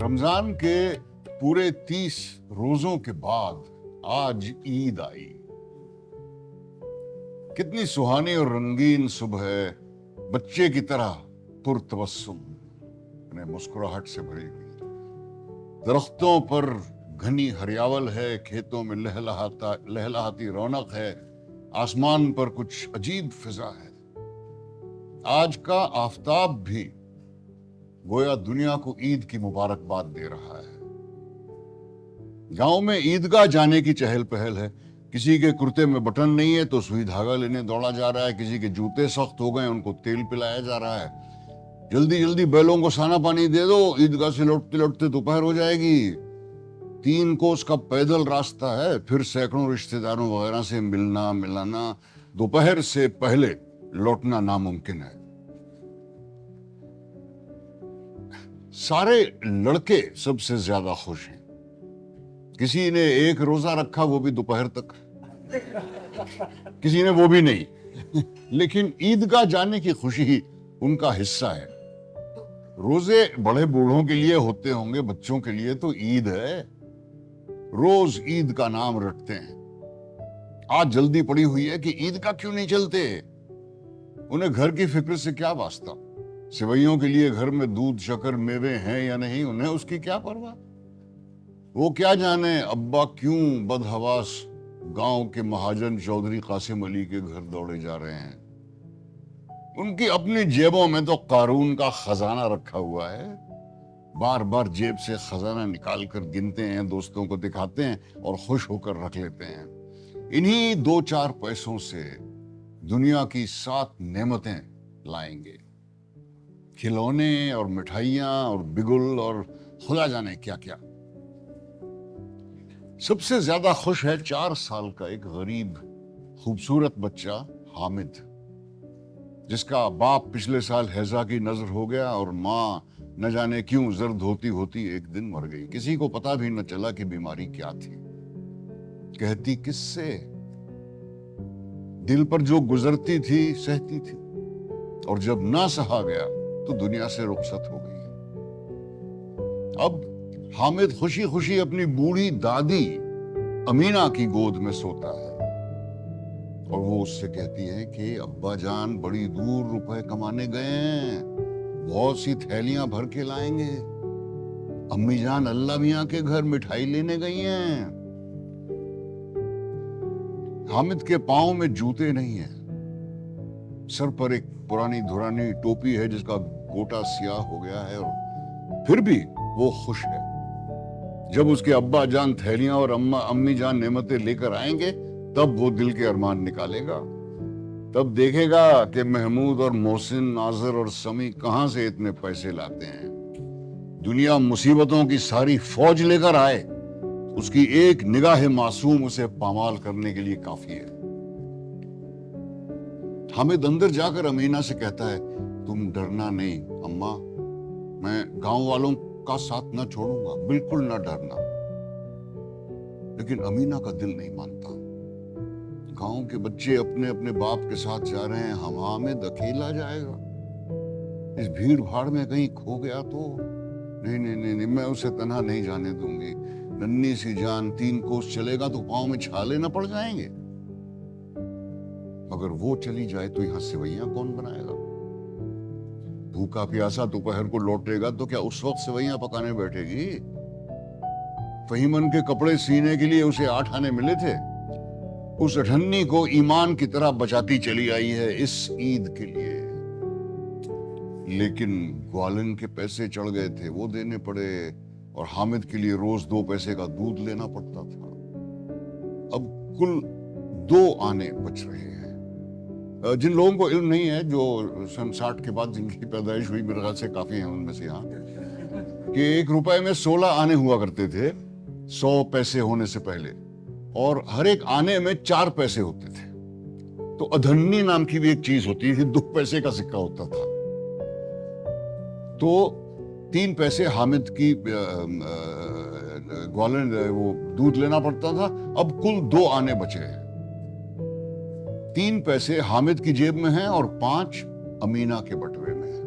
رمضان کے پورے 30 روزوں کے بعد آج عید آئی. کتنی سہانی اور رنگین صبح ہے، بچے کی طرح پرتبسم، مسکراہٹ سے بھری ہوئی. درختوں پر گھنی ہریاول ہے، کھیتوں میں لہلہاتی رونق ہے، آسمان پر کچھ عجیب فضا ہے. آج کا آفتاب بھی گویا دنیا کو عید کی مبارکباد دے رہا ہے. گاؤں میں عیدگاہ جانے کی چہل پہل ہے. کسی کے کرتے میں بٹن نہیں ہے تو سوئی دھاگا لینے دوڑا جا رہا ہے. کسی کے جوتے سخت ہو گئے، ان کو تیل پلایا جا رہا ہے. جلدی جلدی بیلوں کو سانا پانی دے دو، عیدگاہ سے لوٹتے لوٹتے دوپہر ہو جائے گی. 3 کوس کا پیدل راستہ ہے، پھر سینکڑوں رشتہ داروں وغیرہ سے ملنا ملانا. دوپہر سے پہلے لوٹنا ناممکن ہے. سارے لڑکے سب سے زیادہ خوش ہیں. کسی نے 1 روزہ رکھا، وہ بھی دوپہر تک. کسی نے وہ بھی نہیں. لیکن عیدگاہ جانے کی خوشی ان کا حصہ ہے. روزے بڑے بوڑھوں کے لیے ہوتے ہوں گے، بچوں کے لیے تو عید ہے. روز عید کا نام رٹتے ہیں. آج جلدی پڑی ہوئی ہے کہ عید کا کیوں نہیں چلتے. انہیں گھر کی فکر سے کیا واسطہ. سوئیوں کے لیے گھر میں دودھ شکر میوے ہیں یا نہیں، انہیں اس کی کیا پرواہ. وہ کیا جانے ابا کیوں بدحواس گاؤں کے مہاجن چودھری قاسم علی کے گھر دوڑے جا رہے ہیں. ان کی اپنی جیبوں میں تو قارون کا خزانہ رکھا ہوا ہے. بار بار جیب سے خزانہ نکال کر گنتے ہیں، دوستوں کو دکھاتے ہیں اور خوش ہو کر رکھ لیتے ہیں. انہی 2-4 پیسوں سے دنیا کی 7 نعمتیں لائیں گے. کھلونے اور مٹھائیاں اور بگل اور خدا جانے کیا کیا. سب سے زیادہ خوش ہے 4 سال کا ایک غریب خوبصورت بچہ حامد، جس کا باپ پچھلے سال ہیضہ کی نذر ہو گیا اور ماں نہ جانے کیوں زرد ہوتی ہوتی ایک دن مر گئی. کسی کو پتا بھی نہ چلا کہ بیماری کیا تھی. کہتی کس سے، دل پر جو گزرتی تھی سہتی تھی، اور جب نہ سہا گیا تو دنیا سے رخصت ہو گئی. اب حامد خوشی خوشی اپنی بوڑھی دادی امینہ کی گود میں سوتا ہے، اور وہ اس سے کہتی ہے کہ ابا جان بڑی دور روپے کمانے گئے ہیں، بہت سی تھیلیاں بھر کے لائیں گے. امی جان اللہ میاں کے گھر مٹھائی لینے گئی ہیں. حامد کے پاؤں میں جوتے نہیں ہیں، سر پر ایک پرانی دھرانی ٹوپی ہے جس کا گوٹا سیاہ ہو گیا ہے، اور پھر بھی وہ خوش ہے. جب اس کے ابا جان تھیلیاں اور امی جان نعمتیں لے کر آئیں گے تب وہ دل کے ارمان نکالے گا. تب دیکھے گا کہ محمود اور محسن، ناظر اور سمی کہاں سے اتنے پیسے لاتے ہیں. دنیا مصیبتوں کی ساری فوج لے کر آئے، اس کی ایک نگاہ معصوم اسے پامال کرنے کے لیے کافی ہے. حامد اندر جا کر امینہ سے کہتا ہے تم ڈرنا نہیں اماں، میں گاؤں والوں کا ساتھ نہ چھوڑوں گا، بالکل نہ ڈرنا. لیکن امینہ کا دل نہیں مانتا. گاؤں کے بچے اپنے اپنے باپ کے ساتھ جا رہے ہیں، حامد اکیلا جائے گا، اس بھیڑ بھاڑ میں کہیں کھو گیا تو. نہیں نہیں نہیں، میں اسے تنہا نہیں جانے دوں گی. ننھی سی جان 3 کوس چلے گا تو پاؤں میں چھالے نہ پڑ جائیں گے. اگر وہ چلی جائے تو یہاں سوئیاں کون بنائے گا. بھوکا پیاسا دوپہر کو لوٹے گا تو کیا اس وقت سوئیاں پکانے بیٹھے گی. فہیمن کے کپڑے سینے کے لیے اسے 8 آنے ملے تھے. اس اٹھنی کو ایمان کی طرح بچاتی چلی آئی ہے اس عید کے لیے. لیکن گوالن کے پیسے چڑھ گئے تھے، وہ دینے پڑے، اور حامد کے لیے روز 2 پیسے کا دودھ لینا پڑتا تھا. اب کل 2 آنے بچ رہے ہیں. جن لوگوں کو علم نہیں ہے، جو سن 60 کے بعد جن کی پیدائش ہوئی، میرے خیال سے کافی ہیں ان میں سے یہاں، کہ 1 روپے میں 16 آنے ہوا کرتے تھے 100 پیسے ہونے سے پہلے، اور ہر ایک آنے میں 4 پیسے ہوتے تھے. تو ادھنی نام کی بھی ایک چیز ہوتی تھی، 2 پیسے کا سکہ ہوتا تھا. تو 3 پیسے حامد کی گوالن وہ دودھ لینا پڑتا تھا. اب کل 2 آنے بچے ہیں. 3 پیسے حامد کی جیب میں ہیں اور 5 امینہ کے بٹوے میں ہیں.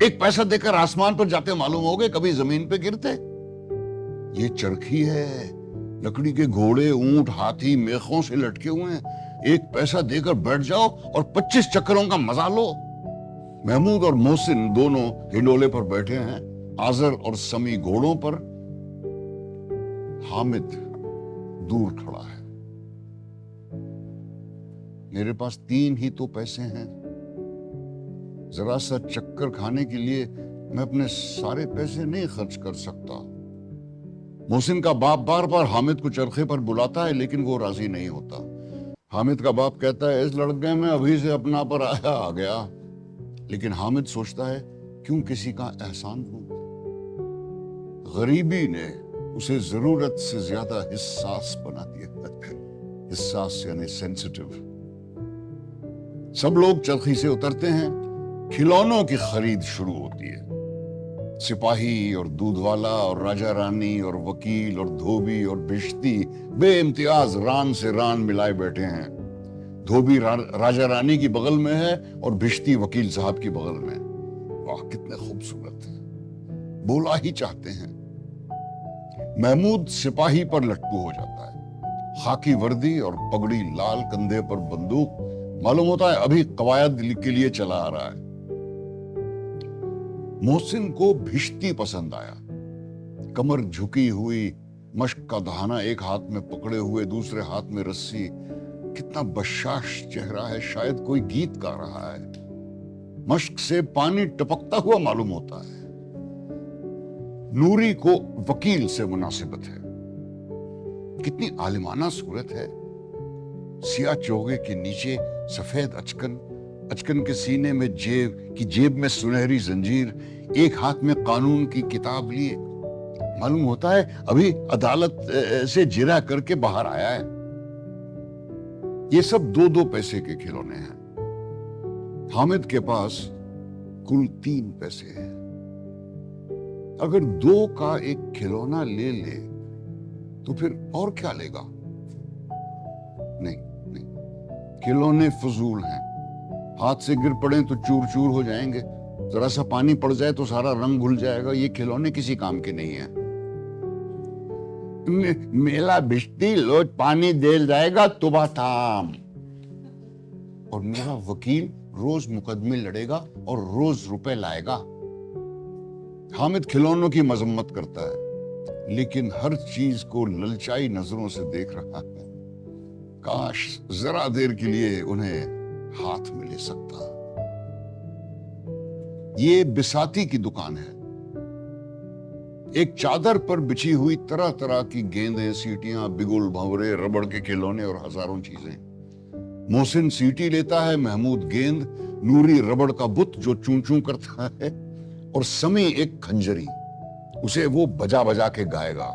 ایک پیسہ دیکر آسمان پر جاتے معلوم ہوگے, کبھی زمین پہ گرتے. یہ چرخی ہے, لکڑی کے گھوڑے, اونٹ, ہاتھی میخوں سے لٹکے ہوئے ہیں. ایک پیسہ دے کر بیٹھ جاؤ اور 25 چکروں کا مزہ لو. محمود اور محسن دونوں ہنڈولے پر بیٹھے ہیں, آزر اور سمی گھوڑوں پر. حامد دور کھڑا ہے. میرے پاس 3 ہی تو پیسے ہیں, ذرا سا چکر کھانے کے لیے میں اپنے سارے پیسے نہیں خرچ کر سکتا. محسن کا باپ بار بار حامد کو چرخے پر بلاتا ہے لیکن وہ راضی نہیں ہوتا. حامد کا باپ کہتا ہے اس لڑکے میں ابھی سے اپنا پر آ گیا. لیکن حامد سوچتا ہے کیوں کسی کا احسان دوں. غریبی نے اسے ضرورت سے زیادہ حساس بنا دیا. حساس یعنی سینسیٹیو. سب لوگ چرخی سے اترتے ہیں, کھلونوں کی خرید شروع ہوتی ہے. سپاہی اور دودھ والا اور راجہ رانی اور وکیل اور دھوبی اور بشتی بے امتیاز ران سے ران ملائے بیٹھے ہیں. دھوبی راجہ رانی کی بغل میں ہے اور بشتی وکیل صاحب کی بغل میں. واہ کتنے خوبصورت, بولا ہی چاہتے ہیں. محمود سپاہی پر لٹکو ہو جاتا ہے, خاکی وردی اور پگڑی لال, کندھے پر بندوق. معلوم ہوتا ہے ابھی قواعد کے لیے چلا آ رہا ہے. محسن کو بھشتی پسند آیا. کمر جھکی ہوئی, مشق کا دہانا ایک ہاتھ میں پکڑے ہوئے, دوسرے ہاتھ میں رسی. کتنا بشاش چہرہ ہے, شاید کوئی گیت گا رہا ہے. مشق سے پانی ٹپکتا ہوا معلوم ہوتا ہے. نوری کو وکیل سے مناسبت ہے. کتنی عالمانہ صورت ہے. سیاہ چوگے کے نیچے سفید اچکن, اچکن کے سینے میں جیب میں سنہری زنجیر, ایک ہاتھ میں قانون کی کتاب لیے. معلوم ہوتا ہے ابھی عدالت سے جرا کر کے باہر آیا ہے. یہ سب 2 پیسے کے کھلونے ہیں. حامد کے پاس کل 3 پیسے ہیں. اگر 2 کا ایک کھلونا لے لے تو پھر اور کیا لے گا؟ نہیں, کھلونے فضول ہیں. ہاتھ سے گر پڑیں تو چور چور ہو جائیں گے, ذرا سا پانی پڑ جائے تو سارا رنگ گھل جائے گا. یہ کھلونے کسی کام کے نہیں ہیں. میلا بشتی لوٹ پانی دل جائے گا صبح تھام, اور میرا وکیل روز مقدمے لڑے گا اور روز روپے لائے گا. حامد کھلونوں کی مذمت کرتا ہے لیکن ہر چیز کو للچائی نظروں سے دیکھ رہا ہے. کاش ذرا دیر کے لیے انہیں ہاتھ میں لے سکتا. یہ بساتی کی دکان ہے. ایک چادر پر بچھی ہوئی طرح طرح کی گیندیں, سیٹیاں, بگل, بھنورے, ربڑ کے کھلونے اور ہزاروں چیزیں. محسن سیٹی لیتا ہے, محمود گیند, نوری ربڑ کا بت جو چون چون کرتا ہے, اور سمی ایک کھنجری, اسے وہ بجا بجا کے گائے گا.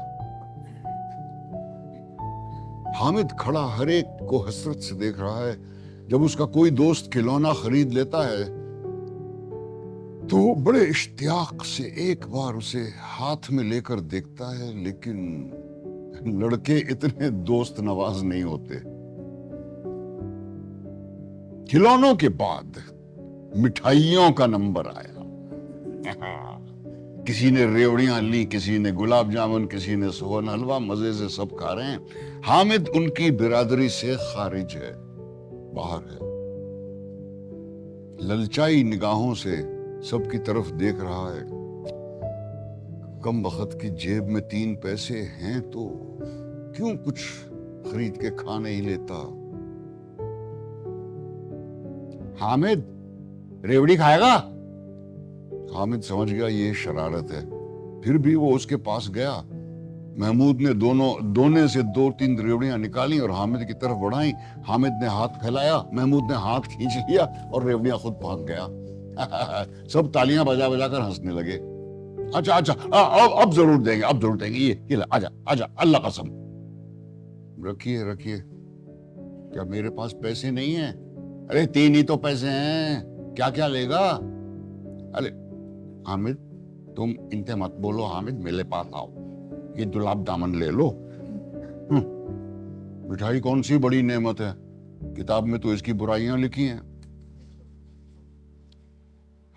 حامد کھڑا ہر ایک کو حسرت سے دیکھ رہا ہے. جب اس کا کوئی دوست کھلونا خرید لیتا ہے تو وہ بڑے اشتیاق سے ایک بار اسے ہاتھ میں لے کر دیکھتا ہے, لیکن لڑکے اتنے دوست نواز نہیں ہوتے. کھلونوں کے بعد مٹھائیوں کا نمبر آیا. کسی نے ریوڑیاں لی, کسی نے گلاب جامن, کسی نے سوہن حلوہ. مزے سے سب کھا رہے ہیں. حامد ان کی برادری سے خارج ہے, باہر ہے. للچائی نگاہوں سے سب کی طرف دیکھ رہا ہے. کم بخت کی جیب میں 3 پیسے ہیں تو کیوں کچھ خرید کے کھا نہیں لیتا. حامد ریوڑی کھائے گا؟ حامد سمجھ گیا یہ شرارت ہے, پھر بھی وہ اس کے پاس گیا. محمود نے دونے سے 2-3 ریوڑیاں نکالی اور حامد کی طرف بڑھائیں. حامد نے ہاتھ پھیلایا, محمود نے ہاتھ کھینچ لیا اور ریوڑیاں خود پہنچ گیا. سب تالیاں بجا بجا کر ہنسنے لگے. اچھا اب ضرور دیں گے, یہ آجا اللہ قسم. رکھیے, کیا میرے پاس پیسے نہیں ہیں؟ ارے 3 ہی تو پیسے ہیں, کیا لے گا؟ ارے حامد تم انتے مت بولو. حامد میرے پاس آؤ, یہ گلاب دامن لے لو. مٹھائی کون سی بڑی نعمت ہے, کتاب میں تو اس کی برائیاں لکھی ہیں.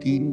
3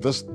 10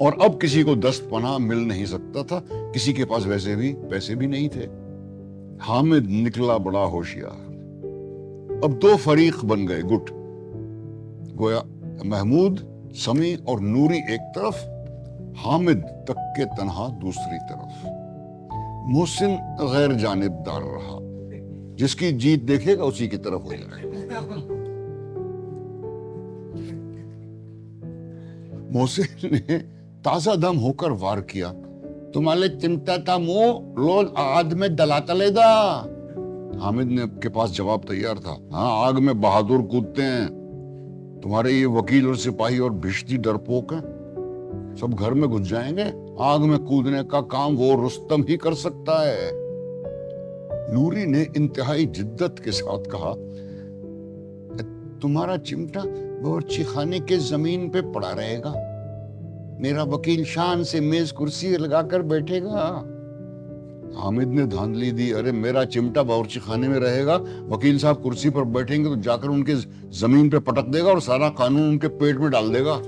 اور اب کسی کو دست پناہ مل نہیں سکتا تھا، کسی کے پاس ویسے بھی پیسے بھی نہیں تھے۔ حامد نکلا بڑا ہوشیار۔ اب دو فریق بن گئے، گٹ، گویا محمود، سمیع اور نوری ایک طرف، حامد تک کے تنہا دوسری طرف۔ محسن غیر جانبدار رہا، جس کی جیت دیکھے گا اسی کی طرف ہو جائے گا۔ محسن نے تازہ دم ہو کر وار کیا، تمہارے چمٹا تا منہ لول آگ میں دلاتا لے دا۔ حامد نے کے پاس جواب تیار تھا، ہاں آگ میں بہادر کودتے ہیں، تمہارے یہ وکیل اور سپاہی اور بھشتی ڈرپوک ہیں، سب گھر میں گھس جائیں گے، آگ میں کودنے کا کام وہ رستم ہی کر سکتا ہے۔ نوری نے انتہائی جدت کے ساتھ کہا، تمہارا چمٹا باورچی خانے کے زمین پہ پڑا رہے گا، میرا وکیل شان سے میز کرسی لگا کر بیٹھے گا۔ حامد نے دھاندلی دی، ارے میرا چمٹا باورچی خانے میں رہے گا، وکیل صاحب کرسی پر بیٹھیں گے تو جا کر ان کے زمین پہ پٹک دے گا اور سارا قانون ان کے پیٹ میں ڈال دے گا۔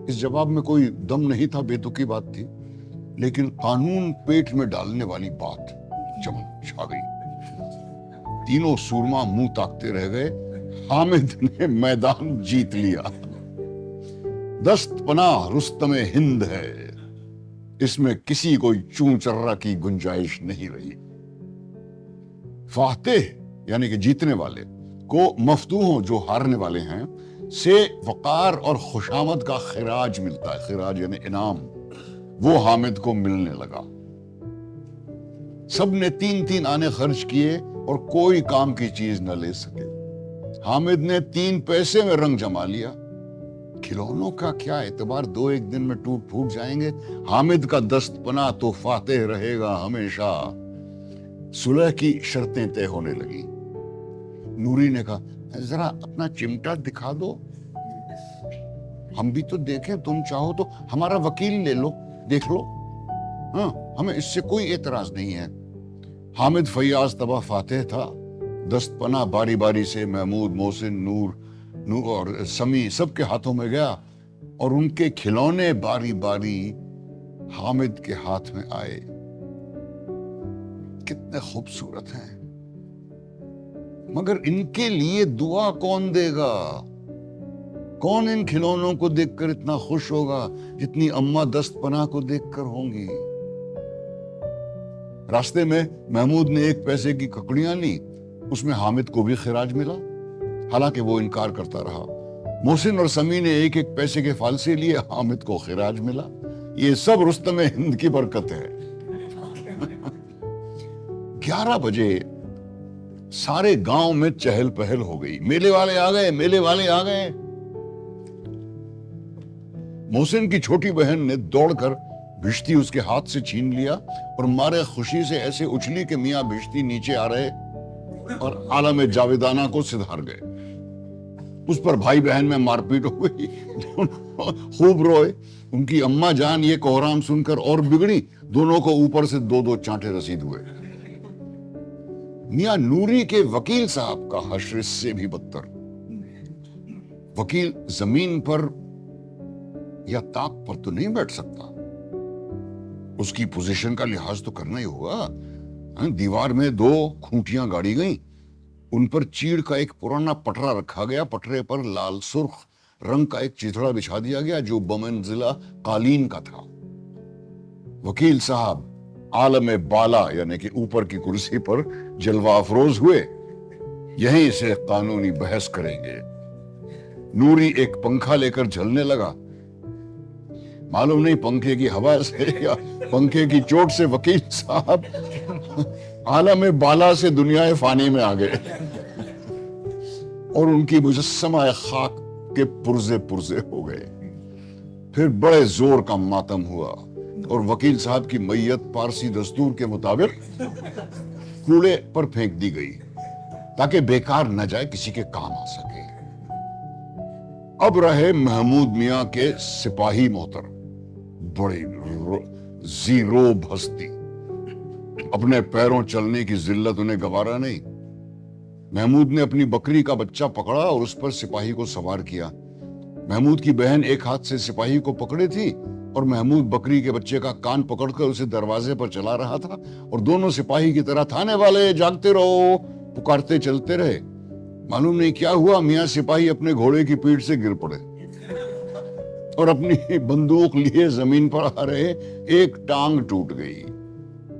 اس جواب میں کوئی دم نہیں تھا، بے تکی بات تھی، لیکن قانون پیٹ میں ڈالنے والی بات چمک چھا گئی۔ تینوں سورما منہ تاکتے رہ گئے۔ حامد نے میدان جیت لیا۔ دست پناہ رستم ہند ہے، اس میں کسی کوئی چون چرا کی گنجائش نہیں رہی۔ فاتح یعنی کہ جیتنے والے کو مفتوحوں جو ہارنے والے ہیں سے وقار اور خوشامد کا خراج ملتا ہے، خراج یعنی انعام، وہ حامد کو ملنے لگا۔ سب نے 3 آنے خرچ کیے اور کوئی کام کی چیز نہ لے سکے۔ حامد نے 3 پیسے میں رنگ جما لیا۔ کھلونوں کا کیا اعتبار، 2-1 دن میں ٹوٹ پھوٹ جائیں گے۔ حامد کا دست پناہ تو فاتح رہے گا ہمیشہ۔ صلح کی شرطیں طے ہونے لگی۔ نوری نے کہا، ذرا اپنا چمٹا دکھا دو، ہم بھی تو دیکھیں، تم چاہو تو ہمارا وکیل لے لو، دیکھ لو، ہاں ہمیں اس سے کوئی اعتراض نہیں ہے۔ حامد فیاض طبع فاتح تھا۔ دست پناہ باری باری سے محمود، محسن، نور اور سمیع سب کے ہاتھوں میں گیا اور ان کے کھلونے باری باری حامد کے ہاتھ میں آئے۔ کتنے خوبصورت ہیں، مگر ان کے لیے دعا کون دے گا؟ کون ان کھلونوں کو دیکھ کر اتنا خوش ہوگا جتنی اماں دست پناہ کو دیکھ کر ہوں گی؟ راستے میں محمود نے 1 پیسے کی ککڑیاں لی، اس میں حامد کو بھی خراج ملا، حالانکہ وہ انکار کرتا رہا۔ محسن اور سمیع نے 1 پیسے کے فالسے لیے، حامد کو خراج ملا۔ یہ سب رستم ہند کی برکت ہے۔ 11 بجے سارے گاؤں میں چہل پہل ہو گئی، میلے والے آ گئے، میلے والے آ گئے۔ محسن کی چھوٹی بہن نے دوڑ کر بھشتی اس کے ہاتھ سے چھین لیا اور مارے خوشی سے ایسے اچھلی کہ میاں بھشتی نیچے آ رہے اور عالم جاویدانہ کو سدھار گئے۔ اس پر بھائی بہن میں مار پیٹ ہو گئی، خوب روئے۔ ان کی اماں جان یہ کوہرام سن کر اور بگڑی، دونوں کو اوپر سے 2 چانٹے رسید ہوئے۔ میاں نوری کے وکیل صاحب کا حشر اس سے بھی بدتر۔ وکیل زمین پر یا طاق پر تو نہیں بیٹھ سکتا، اس کی پوزیشن کا لحاظ تو کرنا ہی ہوگا۔ دیوار میں 2 کھوٹیاں گاڑی گئیں، ان پر چیڑ کا ایک پرانا پٹرا رکھا گیا، پٹرے پر لال سرخ رنگ کا ایک چتڑا بچھا دیا گیا جو بمنزلہ قالین کا تھا۔ وکیل صاحب عالم بالا یعنی کہ اوپر کی کرسی پر جلوہ افروز ہوئے، یہیں سے قانونی بحث کریں گے۔ نوری ایک پنکھا لے کر جھلنے لگا، معلوم نہیں پنکھے کی ہوا سے یا پنکھے کی چوٹ سے وکیل صاحب عالم بالا سے دنیا فانی میں آ گئے اور ان کی مجسمہ خاک کے پرزے پرزے ہو گئے۔ پھر بڑے زور کا ماتم ہوا اور وکیل صاحب کی میت پارسی دستور کے مطابق کوڑے پر پھینک دی گئی تاکہ بیکار نہ جائے، کسی کے کام آ سکے۔ اب رہے محمود میاں کے سپاہی محترم، بڑی زیروب ہستی، اپنے پیروں چلنے کی ذلت انہیں گوارا نہیں۔ محمود نے اپنی بکری کا بچہ پکڑا اور اس پر سپاہی کو سوار کیا۔ محمود کی بہن ایک ہاتھ سے سپاہی کو پکڑے تھی اور محمود بکری کے بچے کا کان پکڑ کر اسے دروازے پر چلا رہا تھا، اور دونوں سپاہی کی طرح تھانے والے جاگتے رہو پکارتے چلتے رہے۔ معلوم نہیں کیا ہوا، میاں سپاہی اپنے گھوڑے کی پیٹھ سے گر پڑے اور اپنی بندوق لیے زمین پر آ رہے، ایک ٹانگ ٹوٹ گئی۔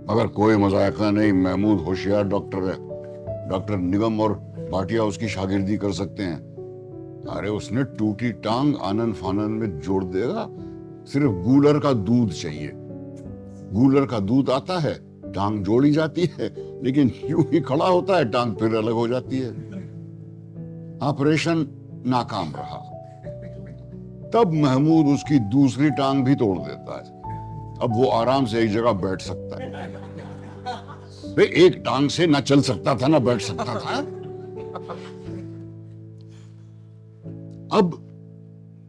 مگر کوئی مذائقہ نہیں، محمود ہوشیار ڈاکٹر ہے، ڈاکٹر نگم اور بھاٹیا اس کی شاگردی کر سکتے ہیں۔ ارے اس نے ٹوٹی ٹانگ آنن فانن میں جوڑ دے گا، صرف گولر کا دودھ چاہیے۔ گولر کا دودھ آتا ہے، ٹانگ جوڑی جاتی ہے، لیکن یوں ہی کھڑا ہوتا ہے، ٹانگ پھر الگ ہو جاتی ہے۔ آپریشن ناکام رہا۔ تب محمود اس کی دوسری ٹانگ بھی توڑ دیتا ہے۔ اب وہ آرام سے ایک جگہ بیٹھ سکتا ہے۔ بے ایک ٹانگ سے نہ چل سکتا تھا نہ بیٹھ سکتا تھا۔ اب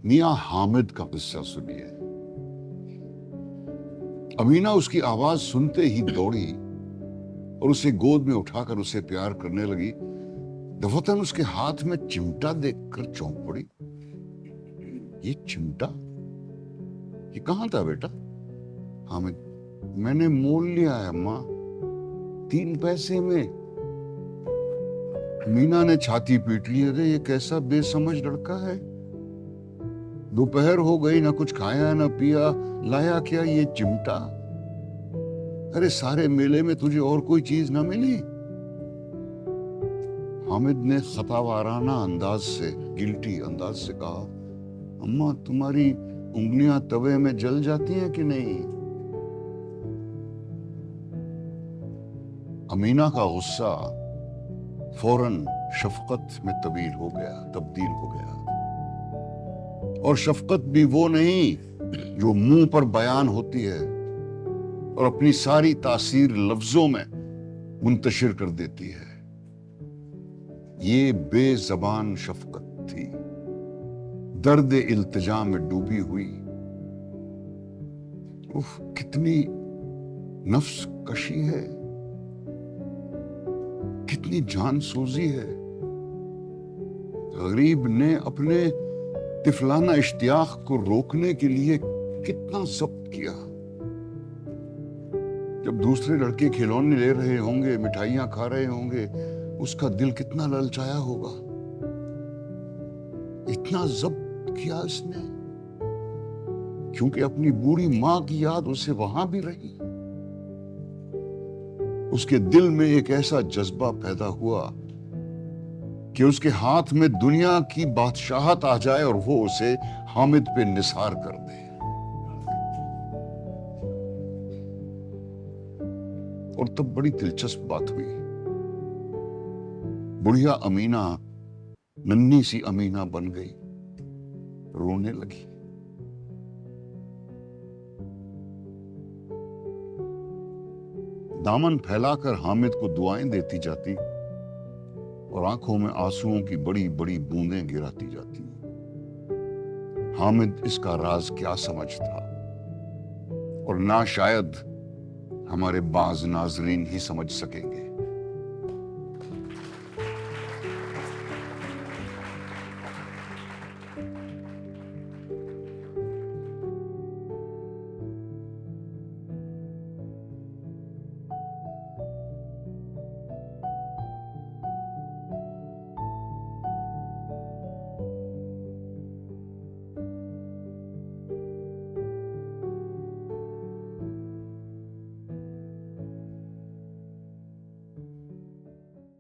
میاں حامد کا قصہ سنیے۔ امینہ اس کی آواز سنتے ہی دوڑی اور اسے گود میں اٹھا کر اسے پیار کرنے لگی۔ دفعتاً اس کے ہاتھ میں چمٹا دیکھ کر چونک پڑی۔ یہ چمٹا، یہ کہاں تھا بیٹا؟ حامد: میں نے مول لیا ہے اماں، 3 پیسے میں۔ مینا نے چھاتی پیٹ لی، ارے یہ کیسا بے سمجھ لڑکا ہے، دوپہر ہو گئی، نہ کچھ کھایا نہ پیا، لایا کیا یہ چمٹا؟ ارے سارے میلے میں تجھے اور کوئی چیز نہ ملی؟ حامد نے خطا وارانہ انداز سے، گلٹی انداز سے کہا، اماں تمہاری انگلیاں توے میں جل جاتی ہیں کہ نہیں؟ امینہ کا غصہ فوراً شفقت میں تبدیل ہو گیا، اور شفقت بھی وہ نہیں جو منہ پر بیان ہوتی ہے اور اپنی ساری تاثیر لفظوں میں منتشر کر دیتی ہے۔ یہ بے زبان شفقت تھی، درد التجا میں ڈوبی ہوئی۔ کتنی نفس کشی ہے، کتنی جان سوزی ہے۔ غریب نے اپنے طفلانہ اشتیاق کو روکنے کے لیے کتنا ضبط کیا۔ جب دوسرے لڑکے کھلونے لے رہے ہوں گے، مٹھائیاں کھا رہے ہوں گے، اس کا دل کتنا للچایا ہوگا۔ اتنا ضبط کیا اس نے کیونکہ اپنی بوڑھی ماں کی یاد اسے وہاں بھی رہی۔ اس کے دل میں ایک ایسا جذبہ پیدا ہوا کہ اس کے ہاتھ میں دنیا کی بادشاہت آ جائے اور وہ اسے حامد پہ نثار کر دے۔ اور تب بڑی دلچسپ بات ہوئی۔ بڑھیا امینہ ننھی سی امینہ بن گئی، رونے لگی۔ دامن پھیلا کر حامد کو دعائیں دیتی جاتی اور آنکھوں میں آنسوؤں کی بڑی بڑی بوندیں گراتی جاتی۔ حامد اس کا راز کیا سمجھتا، اور نہ شاید ہمارے بعض ناظرین ہی سمجھ سکیں گے۔